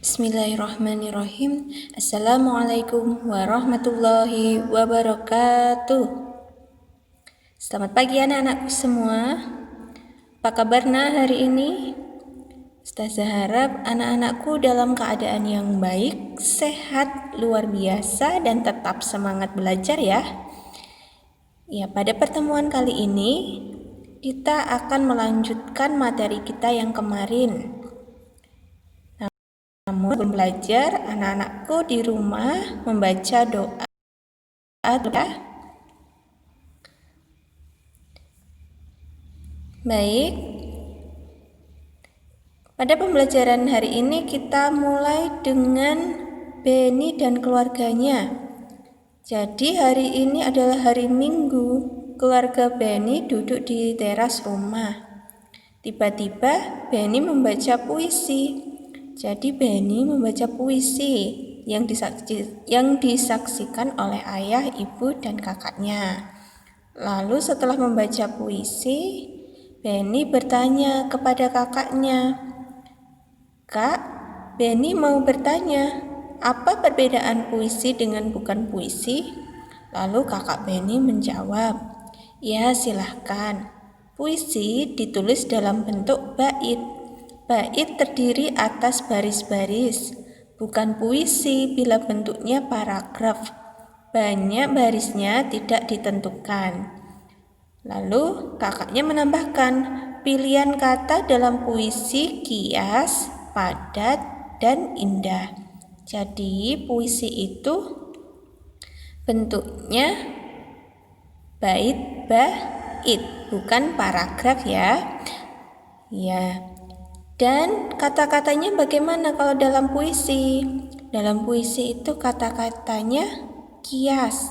Bismillahirrahmanirrahim. Assalamualaikum warahmatullahi wabarakatuh. Selamat pagi anak-anakku semua. Apa kabarnya hari ini? Ustazah harap anak-anakku dalam keadaan yang baik, sehat, luar biasa, dan tetap semangat belajar ya. Ya, pada pertemuan kali ini kita akan melanjutkan materi kita yang kemarin. Namun sebelum belajar, anak-anakku di rumah membaca doa ya. Baik. Pada pembelajaran hari ini kita mulai dengan Benny dan keluarganya. Jadi hari ini adalah hari Minggu. Keluarga Benny duduk di teras rumah. Tiba-tiba Benny membaca puisi. Jadi Benny membaca puisi yang disaksikan oleh ayah, ibu, dan kakaknya. Lalu setelah membaca puisi, Benny bertanya kepada kakaknya, "Kak, Benny mau bertanya, apa perbedaan puisi dengan bukan puisi?" Lalu kakak Benny menjawab, "Ya silahkan, puisi ditulis dalam bentuk bait. Bait terdiri atas baris-baris, bukan puisi bila bentuknya paragraf. Banyak barisnya tidak ditentukan." Lalu kakaknya menambahkan, pilihan kata dalam puisi kias, padat, dan indah. Jadi puisi itu bentuknya bait, bukan paragraf ya. Ya. Dan kata-katanya bagaimana kalau dalam puisi? Dalam puisi itu kata-katanya kias,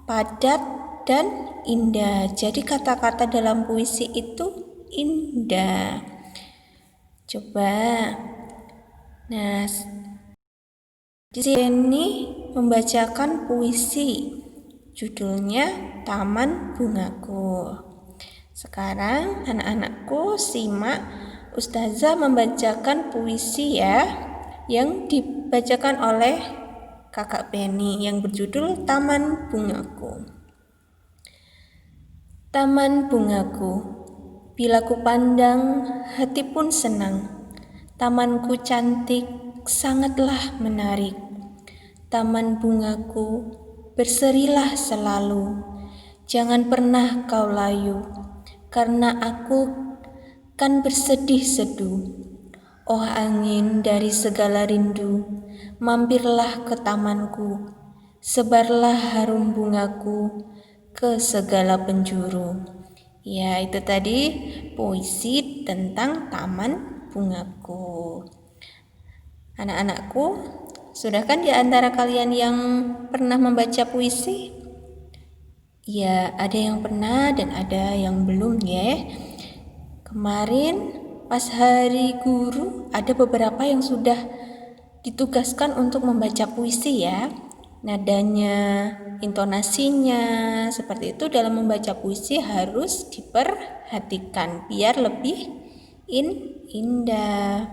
padat, dan indah. Jadi kata-kata dalam puisi itu indah. Coba. Nah, di sini membacakan puisi. Judulnya Taman Bungaku. Sekarang anak-anakku simak Ustazah membacakan puisi ya, yang dibacakan oleh kakak Benny yang berjudul Taman Bungaku. Taman bungaku, bila ku pandang hati pun senang. Tamanku cantik, sangatlah menarik. Taman bungaku, berserilah selalu. Jangan pernah kau layu, karena aku kan bersedih seduh. Oh angin dari segala rindu, mampirlah ke tamanku, sebarlah harum bungaku ke segala penjuru. Ya, itu tadi puisi tentang Taman Bungaku. Anak-anakku, sudah kan di antara kalian yang pernah membaca puisi? Ya, ada yang pernah dan ada yang belum ya. Kemarin pas hari guru ada beberapa yang sudah ditugaskan untuk membaca puisi ya. Nadanya, intonasinya, seperti itu dalam membaca puisi harus diperhatikan biar lebih indah.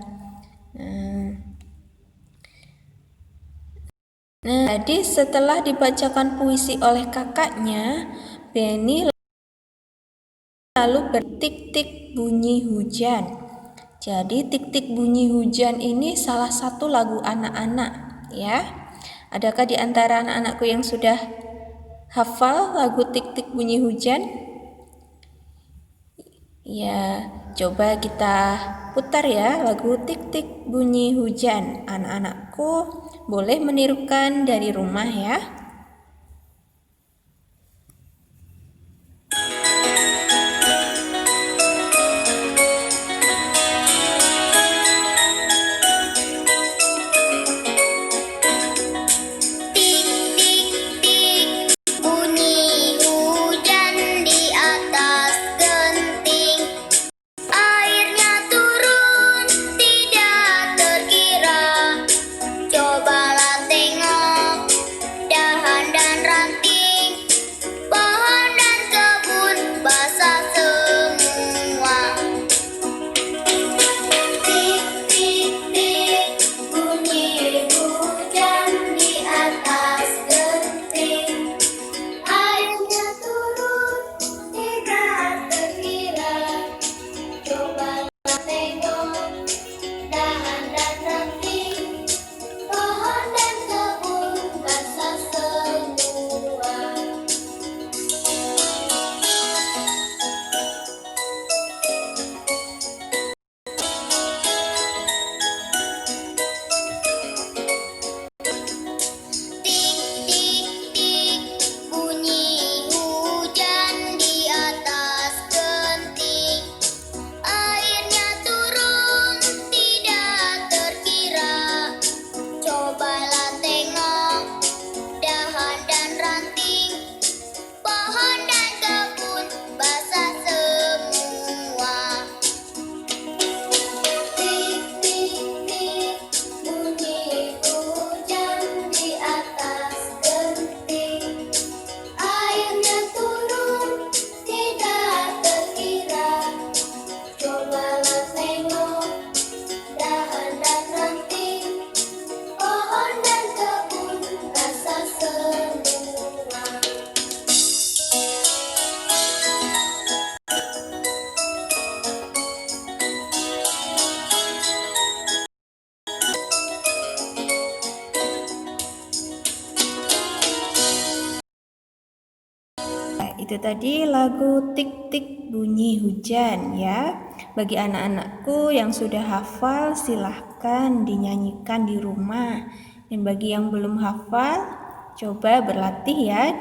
Nah, jadi setelah dibacakan puisi oleh kakaknya, Benny lalu bertik-tik bunyi hujan. Jadi tik-tik bunyi hujan ini salah satu lagu anak-anak ya. Adakah di antara anak-anakku yang sudah hafal lagu tik-tik bunyi hujan? Ya, coba kita putar ya lagu tik-tik bunyi hujan. Anak-anakku boleh menirukan dari rumah ya. Cobalah tengok itu tadi lagu Tik-Tik Bunyi Hujan ya. Bagi anak-anakku yang sudah hafal silahkan dinyanyikan di rumah. Dan bagi yang belum hafal, coba berlatih ya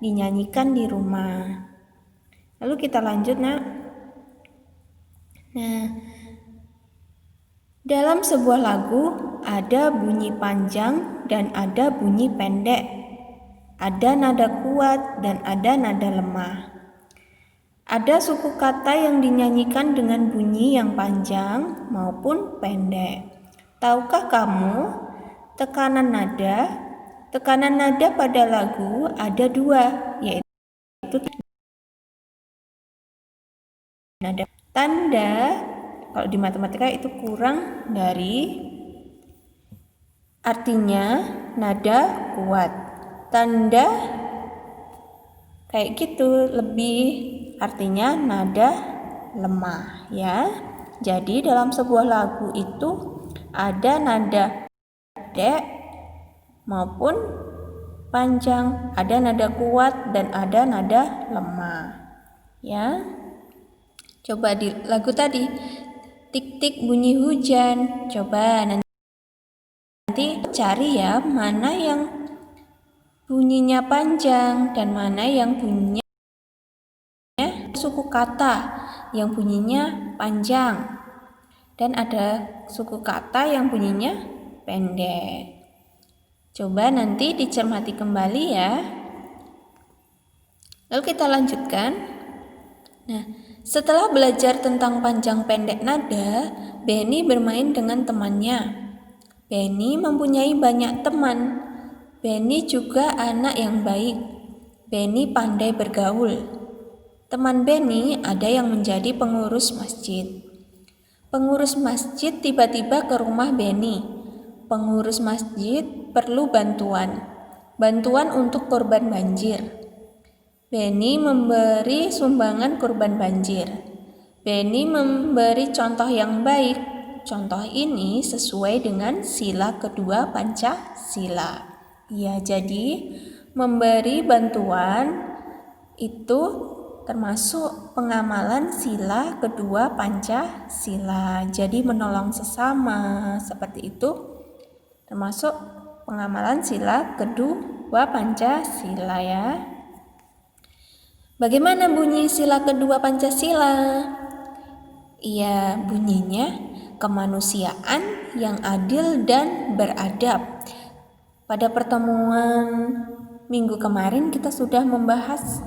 dinyanyikan di rumah. Lalu kita lanjut nak. Nah, dalam sebuah lagu ada bunyi panjang dan ada bunyi pendek. Ada nada kuat dan ada nada lemah. Ada suku kata yang dinyanyikan dengan bunyi yang panjang maupun pendek. Tahukah kamu tekanan nada? Tekanan nada pada lagu ada dua, yaitu nada tanda. Kalau di matematika itu kurang dari, artinya nada kuat. Tanda kayak gitu lebih, artinya nada lemah ya. Jadi dalam sebuah lagu itu ada nada pendek maupun panjang, ada nada kuat dan ada nada lemah ya. Coba di lagu tadi Tik-tik bunyi hujan, coba nanti cari ya mana yang bunyinya panjang dan mana yang bunyinya suku kata yang bunyinya panjang dan ada suku kata yang bunyinya pendek. Coba nanti dicermati kembali ya. Lalu kita lanjutkan. Nah, setelah belajar tentang panjang pendek nada, Benny bermain dengan temannya. Benny mempunyai banyak teman. Benny juga anak yang baik. Benny pandai bergaul. Teman Benny ada yang menjadi pengurus masjid. Pengurus masjid tiba-tiba ke rumah Benny. Pengurus masjid perlu bantuan. Bantuan untuk korban banjir. Benny memberi sumbangan korban banjir. Benny memberi contoh yang baik. Contoh ini sesuai dengan sila kedua Pancasila. Ya, jadi memberi bantuan itu termasuk pengamalan sila kedua Pancasila. Jadi menolong sesama seperti itu termasuk pengamalan sila kedua Pancasila ya. Bagaimana bunyi sila kedua Pancasila? Iya, bunyinya kemanusiaan yang adil dan beradab. Pada pertemuan minggu kemarin kita sudah membahas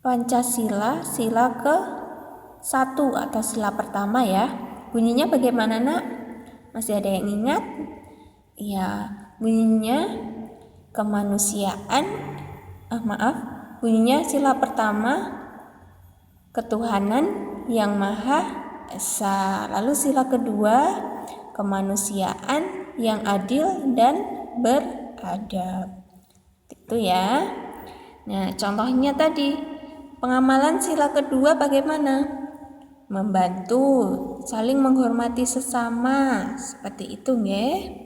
Pancasila sila ke-1 atau sila pertama ya. Bunyinya bagaimana nak? Masih ada yang ingat? Ya, bunyinya kemanusiaan, bunyinya sila pertama ketuhanan yang Maha Esa. Lalu sila kedua kemanusiaan yang adil dan beradab. Itu ya. Nah, contohnya tadi pengamalan sila kedua bagaimana? Membantu, saling menghormati sesama, seperti itu nggih.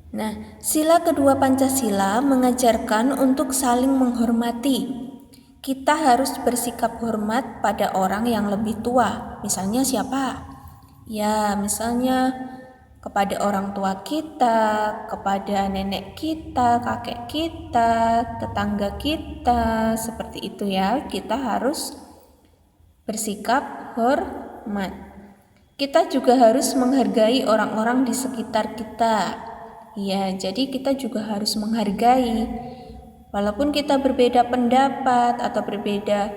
Nah, sila kedua Pancasila mengajarkan untuk saling menghormati. Kita harus bersikap hormat pada orang yang lebih tua. Misalnya siapa? Ya, misalnya kepada orang tua kita, kepada nenek kita, kakek kita, tetangga kita, seperti itu ya. Kita harus bersikap hormat. Kita juga harus menghargai orang-orang di sekitar kita. Ya, jadi kita juga harus menghargai. Walaupun kita berbeda pendapat atau berbeda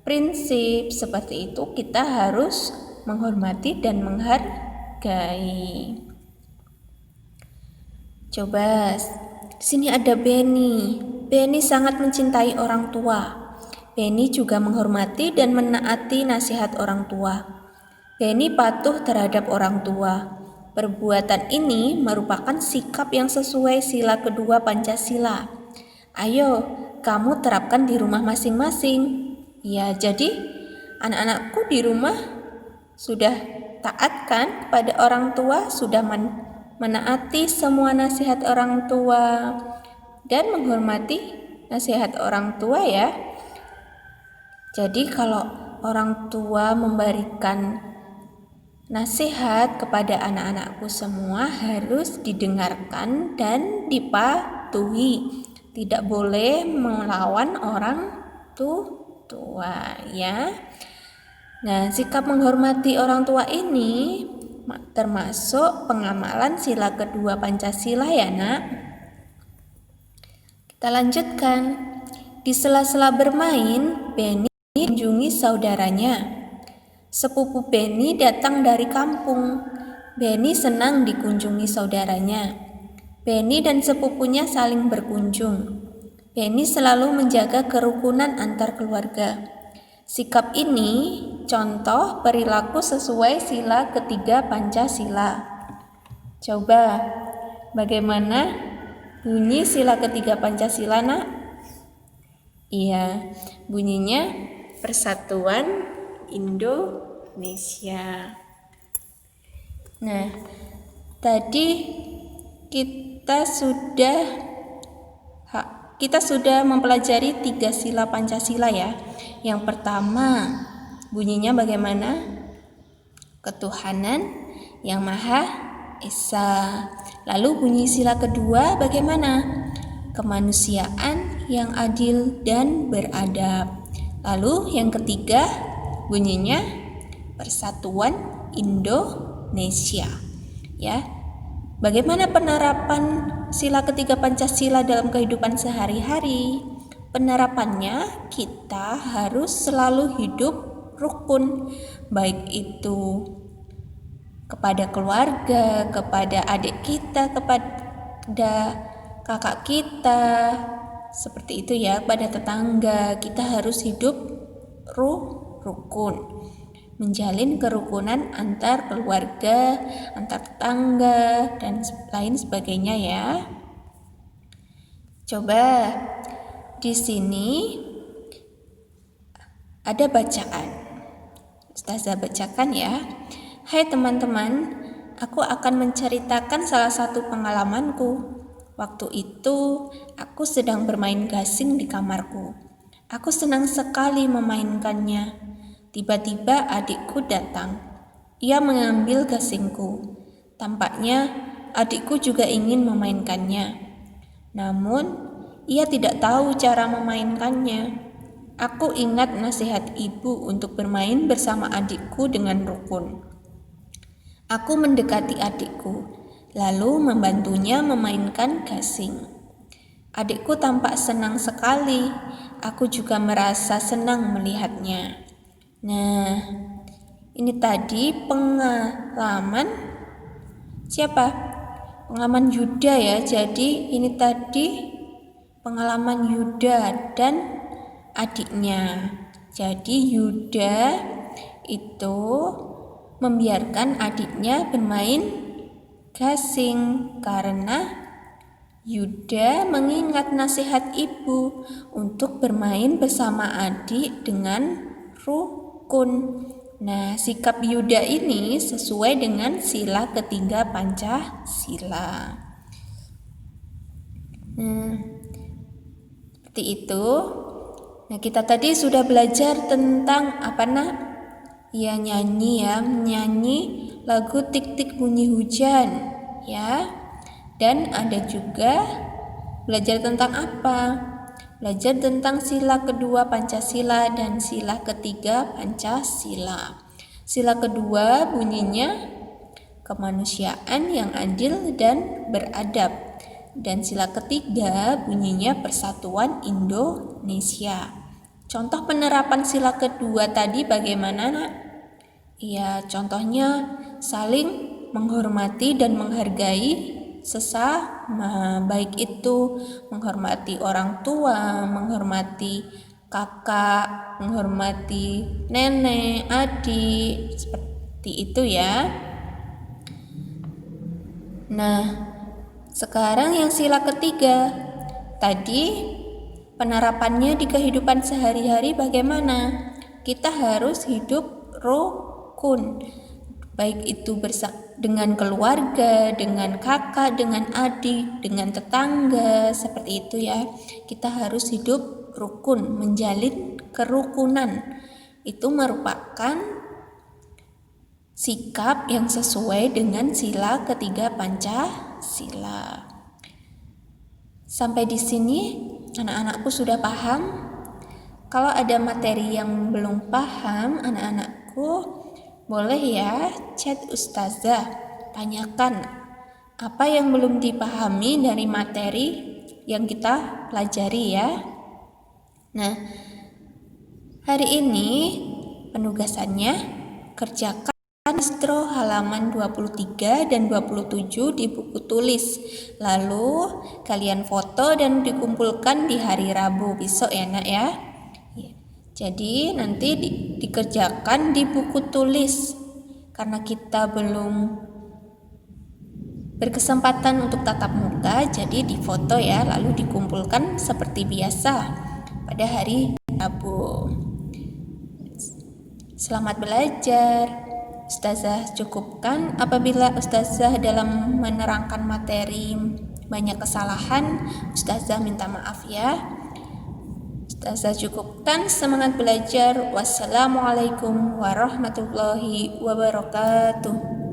prinsip seperti itu, kita harus menghormati dan menghargai. Coba sini ada Benny. Benny sangat mencintai orang tua. Benny juga menghormati dan menaati nasihat orang tua. Benny patuh terhadap orang tua. Perbuatan ini merupakan sikap yang sesuai sila kedua Pancasila. Ayo, kamu terapkan di rumah masing-masing. Ya, jadi anak-anakku di rumah sudah taat kan kepada orang tua, sudah menaati semua nasihat orang tua, dan menghormati nasihat orang tua ya. Jadi kalau orang tua memberikan nasihat kepada anak-anakku semua harus didengarkan dan dipatuhi. Tidak boleh melawan orang tua ya. Nah, sikap menghormati orang tua ini termasuk pengamalan sila kedua Pancasila ya nak. Kita lanjutkan. Di sela-sela bermain, Benny mengunjungi saudaranya. Sepupu Benny datang dari kampung. Benny senang dikunjungi saudaranya. Benny dan sepupunya saling berkunjung. Benny selalu menjaga kerukunan antar keluarga. Sikap ini contoh perilaku sesuai sila ketiga Pancasila. Coba, bagaimana bunyi sila ketiga Pancasila, nak? Iya, bunyinya Persatuan Indonesia. Nah, tadi kita sudah mempelajari 3 sila Pancasila ya. Yang pertama, bunyinya bagaimana? Ketuhanan yang Maha Esa. Lalu bunyi sila kedua bagaimana? Kemanusiaan yang adil dan beradab. Lalu yang ketiga bunyinya Persatuan Indonesia. Ya. Bagaimana penerapan sila ketiga Pancasila dalam kehidupan sehari-hari? Penerapannya kita harus selalu hidup rukun, baik itu kepada keluarga, kepada adik kita, kepada kakak kita, seperti itu ya, pada tetangga. Kita harus hidup rukun, menjalin kerukunan antar keluarga, antar tetangga, dan lain sebagainya ya. Coba di sini ada bacaan. Ustazah bacakan ya. Hai teman-teman, aku akan menceritakan salah satu pengalamanku. Waktu itu, aku sedang bermain gasing di kamarku. Aku senang sekali memainkannya. Tiba-tiba adikku datang. Ia mengambil gasingku. Tampaknya adikku juga ingin memainkannya. Namun, ia tidak tahu cara memainkannya. Aku ingat nasihat ibu untuk bermain bersama adikku dengan rukun. Aku mendekati adikku, lalu membantunya memainkan gasing. Adikku tampak senang sekali. Aku juga merasa senang melihatnya. Nah, ini tadi pengalaman siapa? Pengalaman Yuda ya. Jadi ini tadi pengalaman Yuda dan adiknya. Jadi Yuda itu membiarkan adiknya bermain gasing karena Yuda mengingat nasihat ibu untuk bermain bersama adik dengan rukun. Nah, sikap Yuda ini sesuai dengan sila ketiga Pancasila. Seperti itu. Nah, kita tadi sudah belajar tentang ya menyanyi lagu Tik-Tik Bunyi Hujan ya. Dan ada juga belajar tentang apa? Belajar tentang sila kedua Pancasila dan sila ketiga Pancasila. Sila kedua bunyinya kemanusiaan yang adil dan beradab. Dan sila ketiga bunyinya Persatuan Indonesia. Contoh penerapan sila kedua tadi bagaimana, nak? Ya, contohnya saling menghormati dan menghargai sesama, baik itu menghormati orang tua, menghormati kakak, menghormati nenek, adik, seperti itu ya. Nah, sekarang yang sila ketiga tadi penerapannya di kehidupan sehari-hari bagaimana? Kita harus hidup rukun. baik itu dengan keluarga, dengan kakak, dengan adik, dengan tetangga, seperti itu ya. Kita harus hidup rukun, menjalin kerukunan. Itu merupakan sikap yang sesuai dengan sila ketiga Pancasila. Sampai di sini anak-anakku sudah paham? Kalau ada materi yang belum paham, anak-anakku boleh ya chat Ustazah, tanyakan apa yang belum dipahami dari materi yang kita pelajari ya. Nah, hari ini penugasannya kerjakan distro halaman 23 dan 27 di buku tulis. Lalu kalian foto dan dikumpulkan di hari Rabu besok ya nak ya. Jadi nanti dikerjakan di buku tulis. Karena kita belum berkesempatan untuk tatap muka, jadi difoto ya, lalu dikumpulkan seperti biasa pada hari Rabu. Selamat belajar. Ustazah cukupkan. Apabila Ustazah dalam menerangkan materi banyak kesalahan, Ustazah minta maaf ya. Ustazah cukupkan. Semangat belajar. Wassalamualaikum warahmatullahi wabarakatuh.